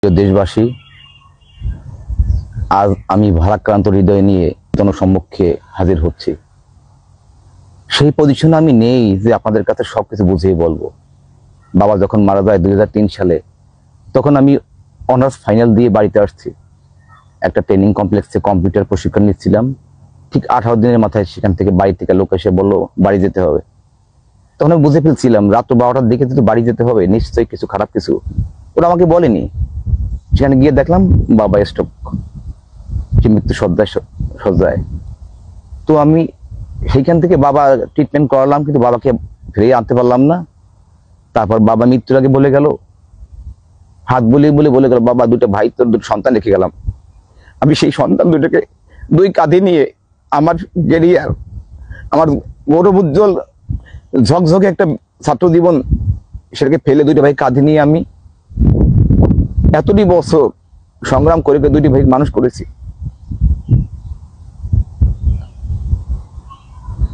প্রিয় দেশবাসী, আজ আমি ভারাক্রান্ত হৃদয় নিয়ে জনসম্মুখে হাজির হচ্ছি। সেই পজিশনে আমি নেই যে আপনাদের কাছে সবকিছু বুঝিয়ে বলবো। বাবা যখন মারা যায় 2003 সালে, তখন আমি অনার্স ফাইনাল দিয়ে বাড়িতে আসছি। একটা ট্রেনিং কমপ্লেক্সে কম্পিউটার প্রশিক্ষণ নিচ্ছিলাম। ঠিক 18 দিনের মাথায় সেখান থেকে বাড়ি থেকে লোক এসে বললো বাড়ি যেতে হবে। তখন আমি বুঝে ফেলছিলাম রাত্র 12টার দিকে তো বাড়ি যেতে হবে, নিশ্চয়ই কিছু খারাপ কিছু। ওরা আমাকে বলেনি। সেখানে গিয়ে দেখলাম বাবা স্ট্রোক, মৃত্যু সজ্জায়। তো আমি সেইখান থেকে বাবা ট্রিটমেন্ট করালাম, কিন্তু বাবাকে ফিরিয়ে আনতে পারলাম না। তারপর বাবা মৃত্যুর আগে বলে গেল, হাত বলে গেল, বাবা দুটো ভাই তোর দুটো সন্তান রেখে গেলাম। আমি সেই সন্তান দুটোকে দুই কাঁধে নিয়ে আমার ক্যারিয়ার, আমার গৌরব উজ্জ্বল ঝকঝকে একটা ছাত্র জীবন, সেটাকে ফেলে দুইটা ভাই কাঁধে নিয়ে আমি এতটি বছর সংগ্রাম করে দুইটি ভাই মানুষ করেছি।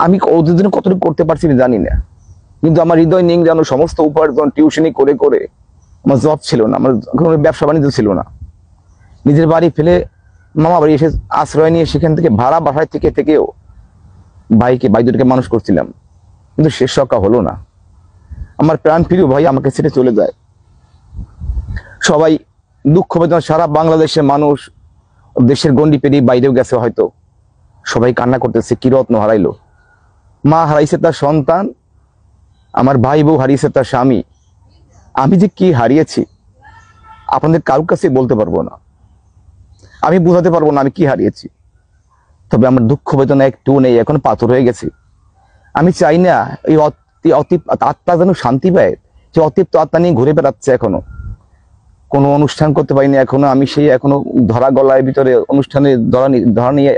আমি ওদের জন্য কতটুকু করতে পারছি আমি জানি না, কিন্তু আমার হৃদয় নিয়ে যেন সমস্ত উপার্জন টিউশনি করে করে, আমার জব ছিল না, আমার কোনো ব্যবসা বাণিজ্য ছিল না। নিজের বাড়ি ফেলে মামা বাড়ি এসে আশ্রয় নিয়ে সেখান থেকে ভাড়া বাসায় থেকেও ভাই দুটোকে মানুষ করছিলাম, কিন্তু শেষ রক্ষা হলো না। আমার প্রাণ প্রিয় ভাই আমাকে ছেড়ে চলে যায়। সবাই দুঃখ বেদনা, সারা বাংলাদেশের মানুষ দেশের গন্ডি পেরিয়ে বাইরেও গেছে, হয়তো সবাই কান্না করতেছে, কি রত্ন হারাইলো। মা হারাইছে তার সন্তান, আমার ভাই বউ হারিয়েছে তার স্বামী। আমি যে কি হারিয়েছি আপনাদের কারোর কাছে বলতে পারবো না, আমি বুঝাতে পারবো না আমি কি হারিয়েছি। তবে আমার দুঃখ বেদনা একটু নেই, এখন পাথর হয়ে গেছে। আমি চাই না এই আত্মা যেন শান্তি পায়, যে অতৃপ্ত আত্মা নিয়ে ঘুরে বেড়াচ্ছে। এখনো কোনো অনুষ্ঠান করতে পারিনি, এখনো আমি সেই এখনো ধরা গলায় ভিতরে অনুষ্ঠানে ধরা নিয়ে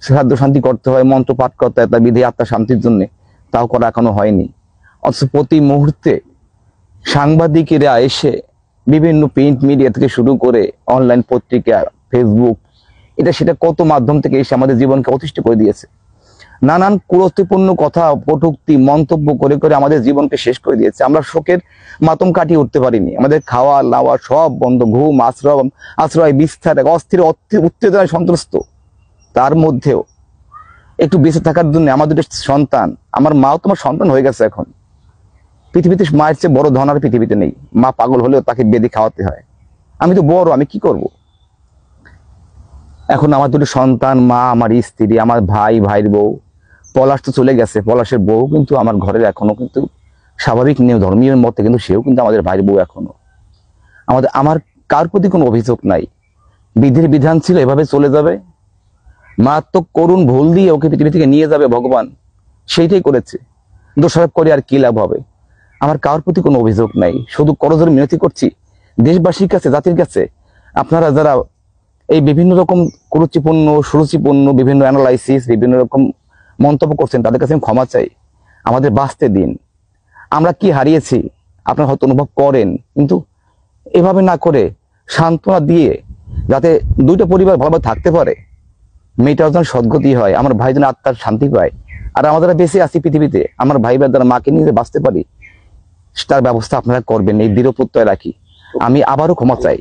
শ্রাদ্ধ শান্তি করতে হয়, মন্ত্র পাঠ করতে হয় তার বিধি আত্মা শান্তির জন্য, তাও করা এখনো হয়নি। অথচ প্রতি মুহূর্তে সাংবাদিকেরা এসে বিভিন্ন প্রিন্ট মিডিয়া থেকে শুরু করে অনলাইন পত্রিকা, ফেসবুক, এটা সেটা কত মাধ্যম থেকে এসে আমাদের জীবনকে অতিষ্ঠ করে দিয়েছে। নানান কুরুত্বপূর্ণ কথা, কটূক্তি, মন্তব্য করে করে আমাদের জীবনকে শেষ করে দিয়েছে। আমরা শোকের মাতম কাটিয়ে উঠতে পারিনি, আমাদের খাওয়া লাওয়া সব বন্ধ, ঘুম, আশ্রয় বিস্তার, অস্থির উত্তেজনায় সন্ত্রস্ত। তার মধ্যেও একটু বেঁচে থাকার জন্য আমার দুটো সন্তান, আমার মাও তোমার সন্তান হয়ে গেছে। এখন পৃথিবীতে মায়ের চেয়ে বড় ধন আর পৃথিবীতে নেই। মা পাগল হলেও তাকে বেঁধে খাওয়াতে হয়। আমি তো বড়, আমি কি করব? এখন আমার দুটো সন্তান, মা, আমার স্ত্রী, আমার ভাইয়ের বউ। পলাশ তো চলে গেছে, পলাশের বউ কিন্তু আমার ঘরের এখনো কিন্তু স্বাভাবিক নিয়ম ধর্মীয় মতে, কিন্তু সেও কিন্তু আমাদের ভাইয়ের বউ এখনো। আমার কার প্রতি কোনো অভিযোগ নাই। বিধির বিধান ছিল এভাবে চলে যাবে, মারাত্মক করুণ ভুল দিয়ে ওকে পৃথিবী থেকে নিয়ে যাবে ভগবান, সেইটাই করেছে। দোষারোপ করে আর কি লাভ হবে? আমার কার প্রতি কোনো অভিযোগ নাই, শুধু করজোড়ে মিনতি করছি দেশবাসীর কাছে, জাতির কাছে, আপনারা যারা এই বিভিন্ন রকম কুরুচিপূর্ণ সুরুচিপূর্ণ বিভিন্ন অ্যানালাইসিস, বিভিন্ন রকম মন্তব্য করছেন, তাদের কাছে আমি ক্ষমা চাই। আমাদের বাঁচতে দিন। আমরা কি হারিয়েছি আপনারা হয়তো অনুভব করেন, কিন্তু এভাবে না করে সান্ত্বনা দিয়ে যাতে দুইটা পরিবার ভালোভাবে থাকতে পারে, মেয়েটাও যেন সদ্গতি হয়, আমার ভাই যেন আত্মার শান্তি পায়, আর আমাদের বেঁচে আছি পৃথিবীতে আমার ভাই দ্বারা মাকে নিয়ে বাঁচতে পারি, তার ব্যবস্থা আপনারা করবেন, এই দৃঢ় প্রত্যয় রাখি। আমি আবারও ক্ষমা চাই।